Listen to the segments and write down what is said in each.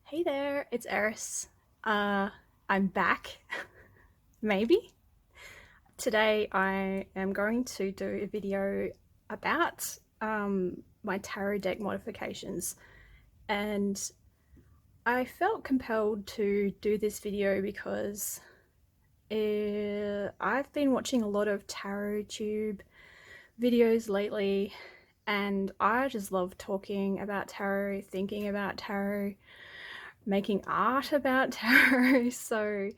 Hey there, it's Eris. I'm back, maybe. Today I am going to do a video about my tarot deck modifications, and I felt compelled to do this video because I've been watching a lot of tarot tube videos lately, and I just love talking about tarot, thinking about tarot, making art about tarot. So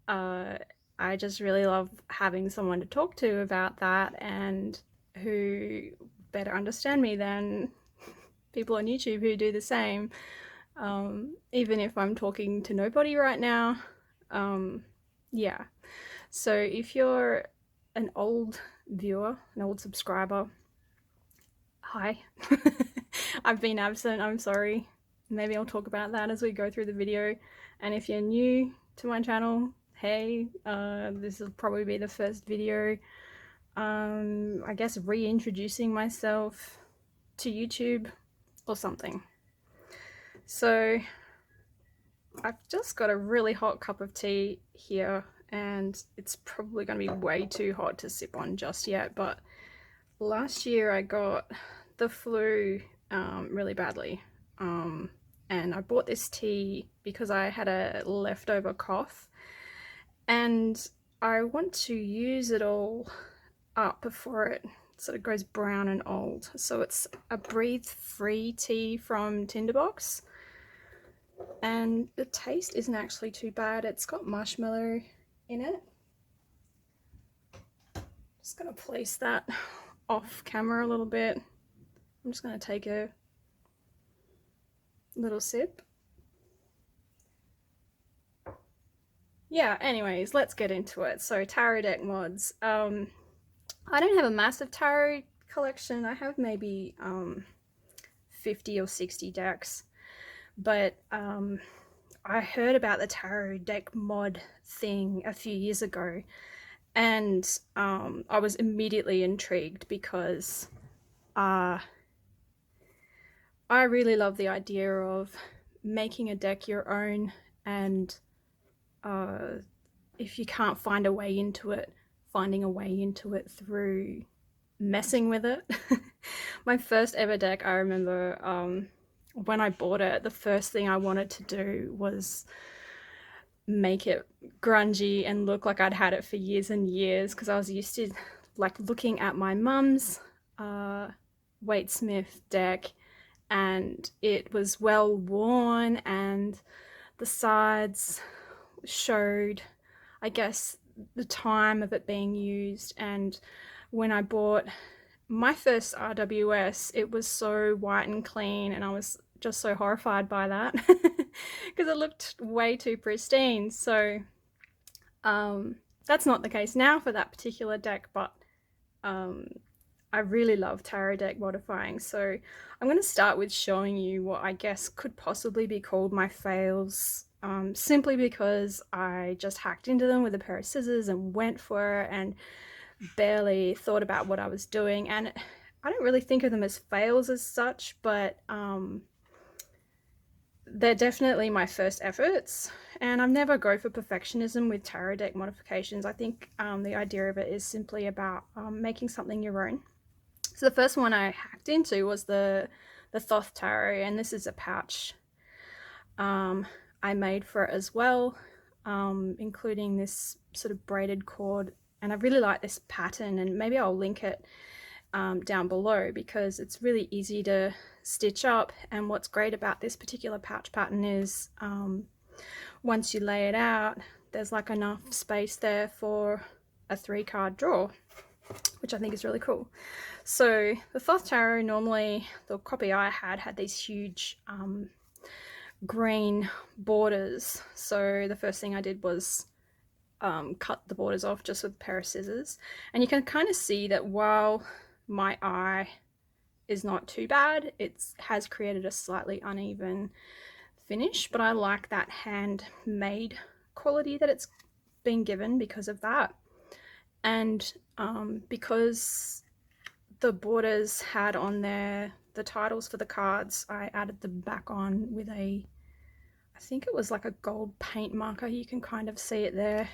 uh, I just really love having someone to talk to about that, and who better understand me than people on YouTube who do the same. Even if I'm talking to nobody right now. Um, yeah. So if you're an old viewer, an old subscriber, hi. I've been absent, I'm sorry. Maybe I'll talk about that as we go through the video. And if you're new to my channel, hey, this will probably be the first video. I guess reintroducing myself to YouTube or something. So I've just got a really hot cup of tea here, and it's probably going to be way too hot to sip on just yet, but last year I got the flu really badly, and I bought this tea because I had a leftover cough, and I want to use it all up before it sort of goes brown and old. So it's a breathe free tea from Tinderbox, and the taste isn't actually too bad. It's got marshmallow in it. Just gonna place that off camera a little bit. I'm just gonna take a little sip. Yeah, anyways, let's get into it. So tarot deck mods. I don't have a massive tarot collection. I have maybe 50 or 60 decks, but I heard about the tarot deck mod thing a few years ago, and I was immediately intrigued because I really love the idea of making a deck your own, and if you can't find a way into it, finding a way into it through messing with it. My first ever deck, I remember when I bought it, the first thing I wanted to do was make it grungy and look like I'd had it for years and years, because I was used to like looking at my mum's Waite-Smith deck, and it was well worn, and the sides showed, I guess, the time of it being used. And when I bought my first RWS, it was so white and clean, and I was just so horrified by that because it looked way too pristine. So that's not the case now for that particular deck, but I really love tarot deck modifying. So I'm going to start with showing you what I guess could possibly be called my fails, simply because I just hacked into them with a pair of scissors and went for it and barely thought about what I was doing. And I don't really think of them as fails as such, but they're definitely my first efforts. And I never go for perfectionism with tarot deck modifications. I think the idea of it is simply about making something your own. So the first one I hacked into was the Thoth Tarot, and this is a pouch I made for it as well, including this sort of braided cord. And I really like this pattern, and maybe I'll link it down below because it's really easy to stitch up. And what's great about this particular pouch pattern is once you lay it out, there's like enough space there for a 3-card draw, which I think is really cool. So the Thoth Tarot, normally the copy I had these huge green borders. So the first thing I did was cut the borders off just with a pair of scissors. And you can kind of see that while my eye is not too bad, it has created a slightly uneven finish, but I like that handmade quality that it's been given because of that. And because the borders had on there the titles for the cards, I added them back on with a I think it was like a gold paint marker. You can kind of see it there.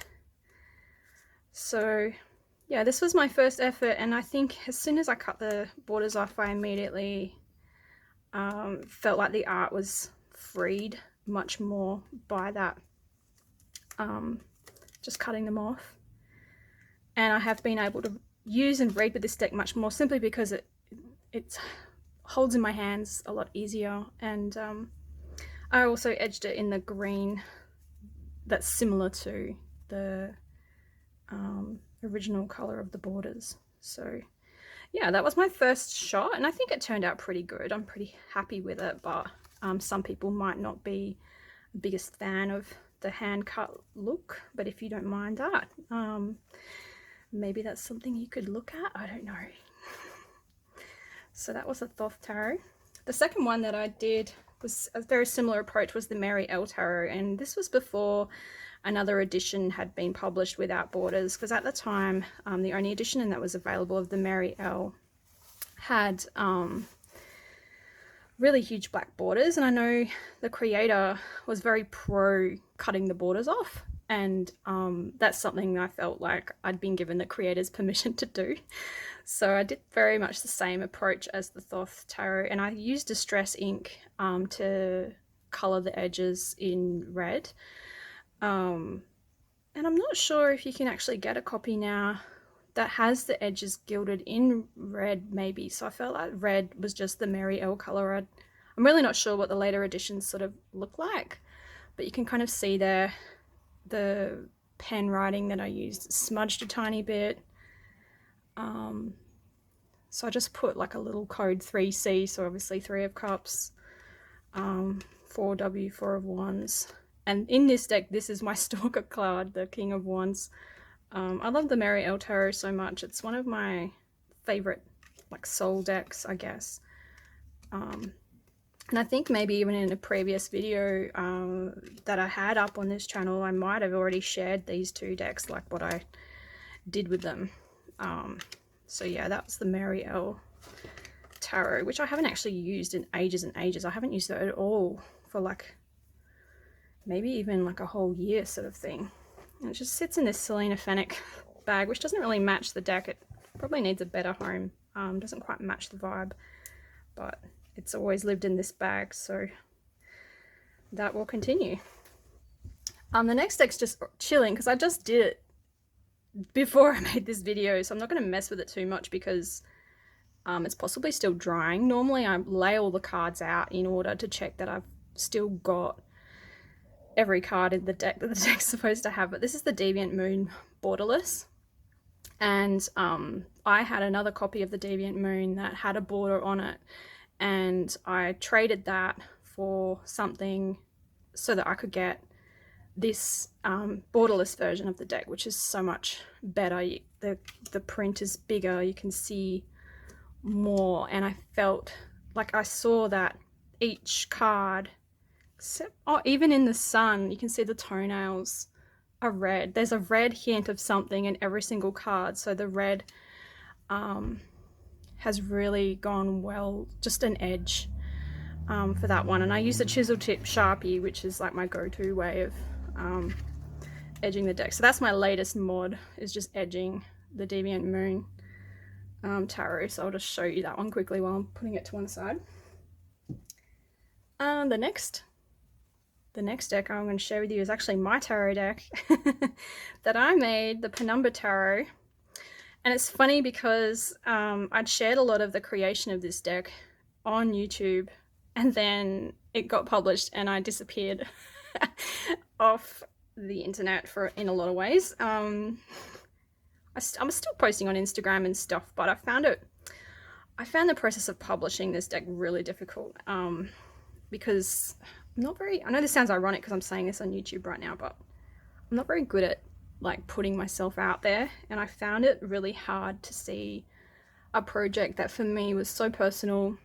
So yeah, this was my first effort, and I think as soon as I cut the borders off, I immediately felt like the art was freed much more by that, just cutting them off. And I have been able to use and read with this deck much more, simply because it holds in my hands a lot easier. And I also edged it in the green that's similar to the original color of the borders. So yeah, that was my first shot, and I think it turned out pretty good. I'm pretty happy with it, but some people might not be the biggest fan of the hand cut look, but if you don't mind that, maybe that's something you could look at. I don't know. So that was a Thoth Tarot. The second one that I did was a very similar approach, was the Mary L Tarot, and this was before another edition had been published without borders, because at the time the only edition and that was available of the Mary L had really huge black borders, and I know the creator was very pro cutting the borders off, and that's something I felt like I'd been given the creator's permission to do. So I did very much the same approach as the Thoth Tarot, and I used distress ink to colour the edges in red. And I'm not sure if you can actually get a copy now that has the edges gilded in red, maybe. So I felt like red was just the Mary L colour. I'm really not sure what the later editions sort of look like, but you can kind of see there the pen writing that I used smudged a tiny bit. So I just put like a little code 3C, so obviously 3 of Cups, 4W, 4 of Wands. And in this deck, this is my stalker card, the King of Wands. I love the Mary L Tarot so much. It's one of my favorite like soul decks, I guess. And I think maybe even in a previous video that I had up on this channel, I might have already shared these two decks, like what I did with them. So yeah, that was the Mary L Tarot, which I haven't actually used in ages and ages. I haven't used it at all for like maybe even like a whole year sort of thing. And it just sits in this Selena Fennec bag, which doesn't really match the deck. It probably needs a better home. Doesn't quite match the vibe, but it's always lived in this bag, so that will continue. The next deck's just chilling because I just did it before I made this video, so I'm not going to mess with it too much because it's possibly still drying. Normally I lay all the cards out in order to check that I've still got every card in the deck that the deck's supposed to have, but this is the Deviant Moon borderless, and I had another copy of the Deviant Moon that had a border on it, and I traded that for something so that I could get this borderless version of the deck, which is so much better. The print is bigger, you can see more, and I felt like I saw that each card, even in the sun, you can see the toenails are red. There's a red hint of something in every single card, so the red has really gone well, just an edge for that one. And I use a chisel tip Sharpie, which is like my go-to way of edging the deck. So that's my latest mod, is just edging the Deviant Moon tarot. So I'll just show you that one quickly while I'm putting it to one side. The next deck I'm going to share with you is actually my tarot deck that I made, the Penumbra Tarot. And it's funny because I'd shared a lot of the creation of this deck on YouTube, and then it got published and I disappeared off the internet in a lot of ways. I'm still posting on Instagram and stuff, but I found the process of publishing this deck really difficult because I'm not very, I know this sounds ironic because I'm saying this on YouTube right now, but I'm not very good at like putting myself out there, and I found it really hard to see a project that for me was so personal,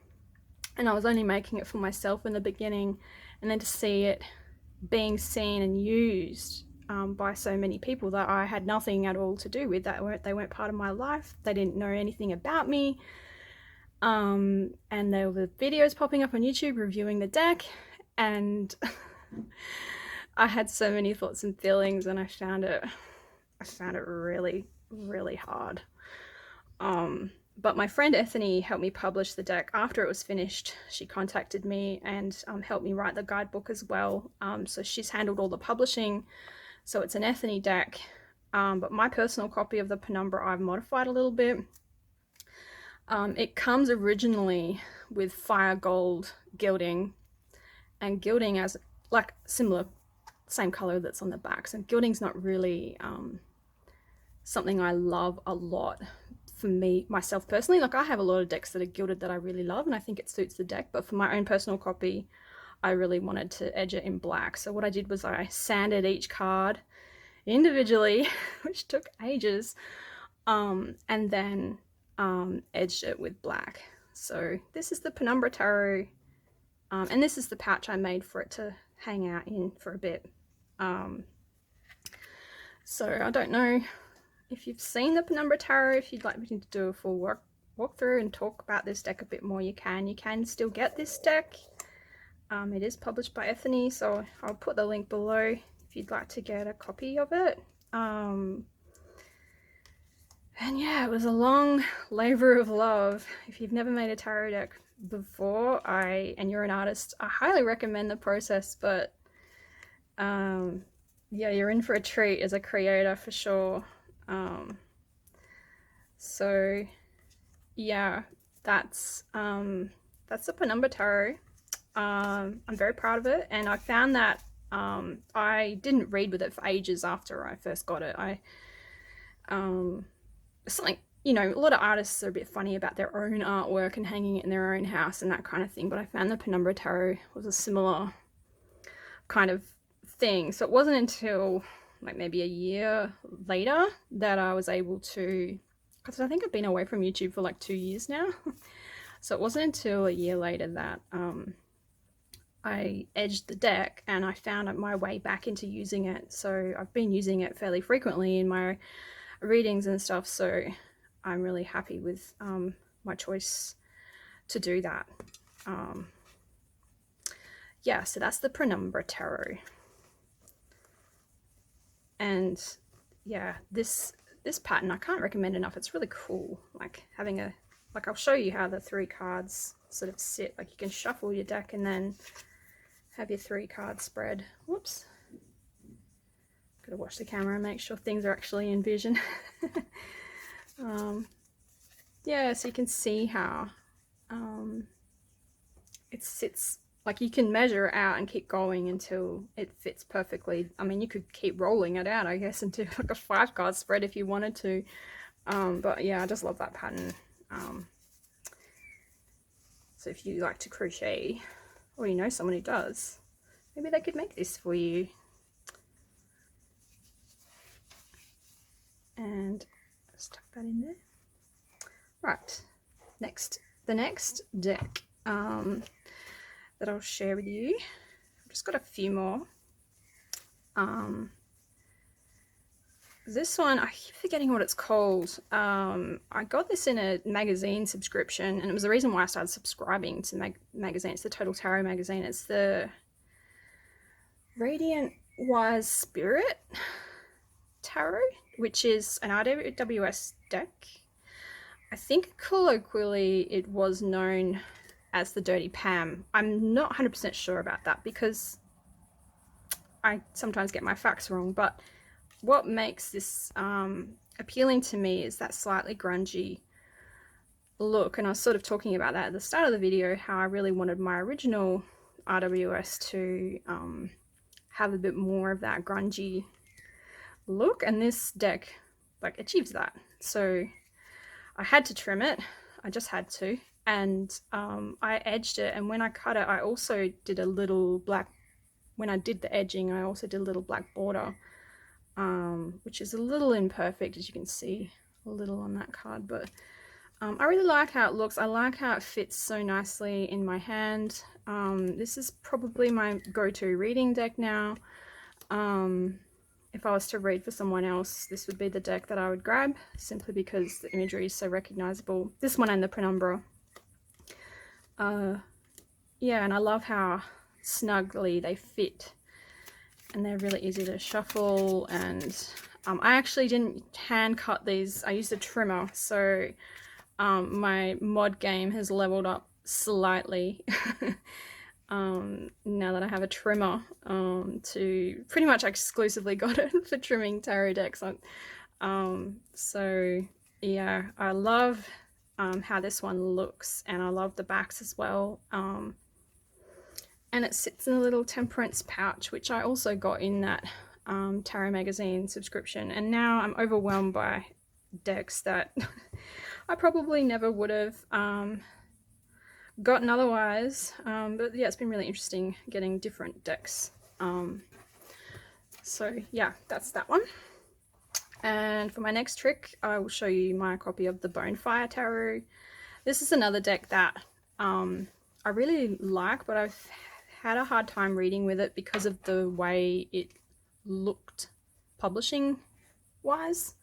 and I was only making it for myself in the beginning, and then to see it being seen and used by so many people that I had nothing at all to do with. They weren't part of my life, they didn't know anything about me, and there were videos popping up on YouTube reviewing the deck, and I had so many thoughts and feelings, and I found it really, really hard. But my friend Ethany helped me publish the deck after it was finished. She contacted me and helped me write the guidebook as well. So she's handled all the publishing. So it's an Ethany deck. But my personal copy of the Penumbra I've modified a little bit. It comes originally with fire gold gilding, and gilding as like similar, same color that's on the back. So gilding's not really something I love a lot for me, myself personally. Like, I have a lot of decks that are gilded that I really love, and I think it suits the deck, but for my own personal copy, I really wanted to edge it in black. So what I did was I sanded each card individually, which took ages, and then edged it with black. So this is the Penumbra Tarot, and this is the pouch I made for it to hang out in for a bit. So I don't know if you've seen the Penumbra Tarot. If you'd like me to do a full walkthrough and talk about this deck a bit more, you can still get this deck. It is published by Ethany, so I'll put the link below if you'd like to get a copy of it. And yeah, it was a long labor of love. If you've never made a tarot deck before, and you're an artist, I highly recommend the process. But yeah, you're in for a treat as a creator for sure. So yeah, that's the Penumbra Tarot. I'm very proud of it, and I found that I didn't read with it for ages after I first got it. Something, you know, a lot of artists are a bit funny about their own artwork and hanging it in their own house and that kind of thing, but I found the Penumbra Tarot was a similar kind of thing. So it wasn't until like maybe a year later that I was able to, because I think I've been away from YouTube for like 2 years now. So it wasn't until a year later that I edged the deck and I found my way back into using it. So I've been using it fairly frequently in my readings and stuff, so I'm really happy with my choice to do that. Yeah, so that's the Penumbra Tarot. And yeah, this pattern I can't recommend enough. It's really cool, like having a, like, I'll show you how the 3 cards sort of sit. Like, you can shuffle your deck and then have your 3 cards spread. Whoops, gotta watch the camera and make sure things are actually in vision. Yeah, so you can see how it sits. Like, you can measure it out and keep going until it fits perfectly. I mean, you could keep rolling it out, I guess, into like a 5 card spread if you wanted to. But yeah, I just love that pattern. So if you like to crochet, or you know someone who does, maybe they could make this for you. And let's tuck that in there. Right, the next deck that I'll share with you. I've just got a few more. This one, I keep forgetting what it's called. I got this in a magazine subscription, and it was the reason why I started subscribing to magazines. The Total Tarot magazine. It's the Radiant Wise Spirit Tarot, which is an RWS deck. I think colloquially it was known as the Dirty Pam. I'm not 100% sure about that because I sometimes get my facts wrong, but what makes this appealing to me is that slightly grungy look. And I was sort of talking about that at the start of the video, how I really wanted my original RWS to have a bit more of that grungy look, and this deck like achieves that. So I had to trim it, I just had to, and I edged it, and when I cut it I also did a little black, when I did the edging I also did a little black border, which is a little imperfect, as you can see a little on that card, but I really like how it looks. I like how it fits so nicely in my hand. This is probably my go-to reading deck now. If I was to read for someone else, this would be the deck that I would grab, simply because the imagery is so recognizable. This one and the Penumbra. Yeah, and I love how snugly they fit and they're really easy to shuffle. And I actually didn't hand cut these. I used a trimmer, so my mod game has leveled up slightly now that I have a trimmer. To pretty much exclusively got it for trimming tarot decks. So yeah, I love how this one looks, and I love the backs as well. And it sits in a little temperance pouch, which I also got in that tarot magazine subscription. And now I'm overwhelmed by decks that I probably never would have gotten otherwise. But yeah, it's been really interesting getting different decks. So yeah, that's that one. And for my next trick, I will show you my copy of the Bonefire Tarot. This is another deck that I really like, but I've had a hard time reading with it because of the way it looked publishing wise.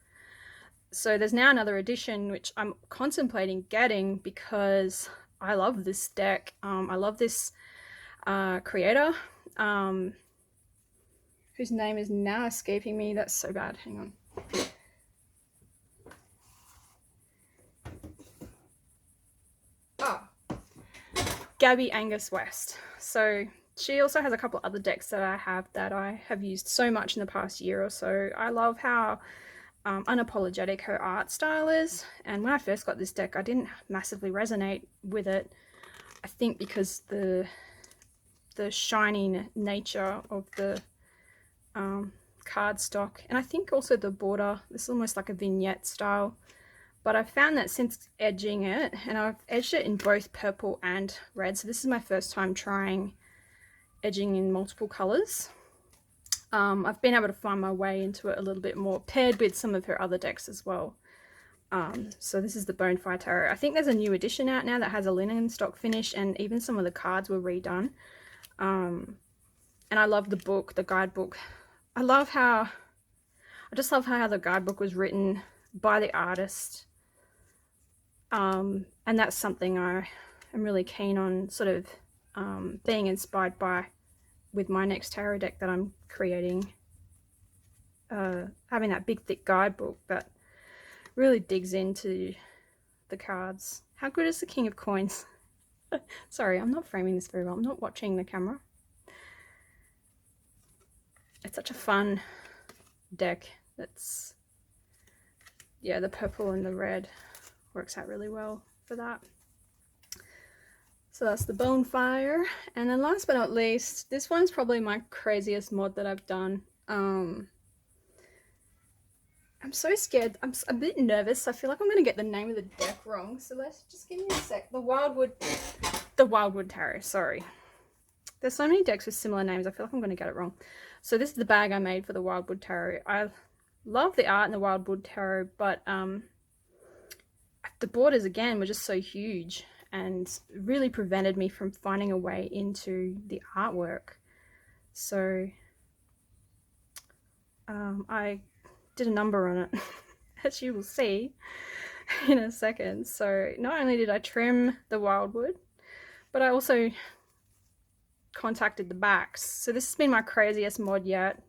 So there's now another edition which I'm contemplating getting because I love this deck. I love this creator whose name is now escaping me. That's so bad. Hang on. Gabby Angus West. So she also has a couple other decks that I have used so much in the past year or so. I love how unapologetic her art style is, and when I first got this deck I didn't massively resonate with it. I think because the shiny nature of the cardstock, and I think also the border. This is almost like a vignette style. But I've found that since edging it, and I've edged it in both purple and red, so this is my first time trying edging in multiple colours. I've been able to find my way into it a little bit more, paired with some of her other decks as well. So this is the Bonefire Tarot. I think there's a new edition out now that has a linen stock finish, and even some of the cards were redone. And I love the book, the guidebook. I just love how the guidebook was written by the artist. And that's something I am really keen on sort of being inspired by with my next tarot deck that I'm creating. Having that big thick guidebook that really digs into the cards. How good is the King of Coins? Sorry, I'm not framing this very well. I'm not watching the camera. It's such a fun deck. That's, yeah, the purple and the red works out really well for that. So that's the Bonefire. And then last but not least, this one's probably my craziest mod that I've done. I'm so scared. I'm a bit nervous. I feel like I'm going to get the name of the deck wrong. So let's just give me a sec. The Wildwood Tarot, sorry. There's so many decks with similar names. I feel like I'm going to get it wrong. So this is the bag I made for the Wildwood Tarot. I love the art in the Wildwood Tarot, but the borders again were just so huge and really prevented me from finding a way into the artwork. So I did a number on it, as you will see in a second. So not only did I trim the Wildwood, but I also contacted the backs. So this has been my craziest mod yet.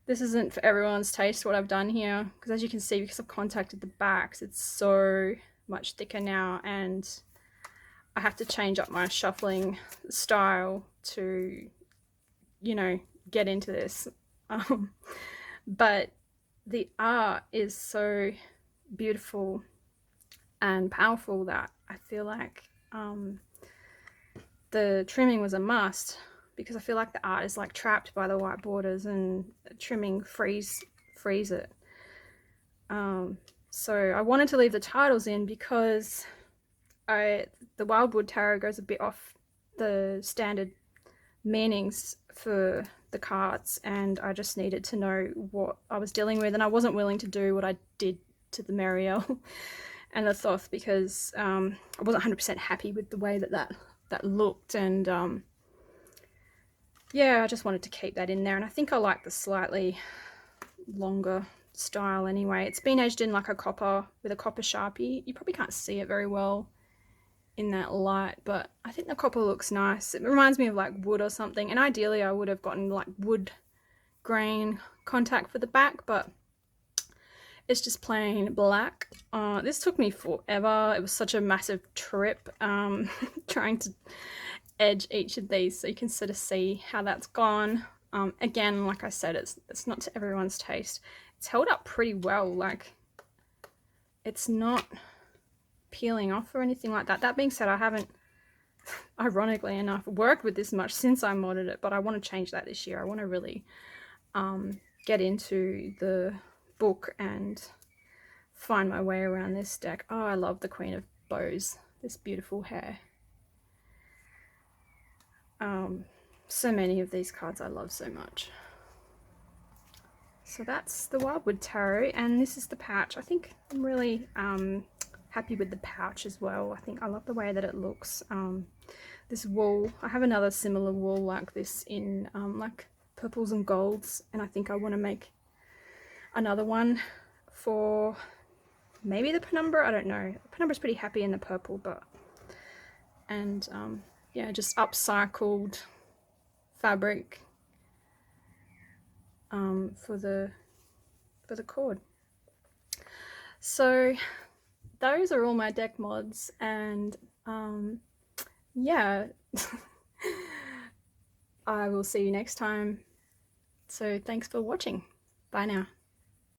This isn't for everyone's taste what I've done here, because as you can see, because I've contacted the backs, it's so much thicker now, and I have to change up my shuffling style to, you know, get into this. But the art is so beautiful and powerful that I feel like the trimming was a must, because I feel like the art is like trapped by the white borders and trimming frees it. So I wanted to leave the titles in because the Wildwood Tarot goes a bit off the standard meanings for the cards, and I just needed to know what I was dealing with, and I wasn't willing to do what I did to the Marielle and the Thoth, because I wasn't 100% happy with the way that looked, and yeah, I just wanted to keep that in there. And I think I like the slightly longer style anyway. It's been edged in like a copper, with a copper Sharpie. You probably can't see it very well in that light, but I think the copper looks nice. It reminds me of like wood or something, and ideally I would have gotten like wood grain contact for the back, but it's just plain black. This took me forever. It was such a massive trip trying to edge each of these, so you can sort of see how that's gone. Again, like I said, it's not to everyone's taste. It's held up pretty well, like it's not peeling off or anything like that. That being said, I haven't, ironically enough, worked with this much since I modded it, but I want to change that this year. I want to really get into the book and find my way around this deck. Oh, I love the Queen of Bows, this beautiful hair. So many of these cards I love so much. So that's the Wildwood Tarot, and this is the pouch. I think I'm really happy with the pouch as well. I think I love the way that it looks. This wool, I have another similar wool like this in like purples and golds, and I think I want to make another one for maybe the Penumbra. I don't know. Penumbra's pretty happy in the purple, but yeah, just upcycled fabric for the cord. So those are all my deck mods, and yeah, I will see you next time. So thanks for watching. Bye now.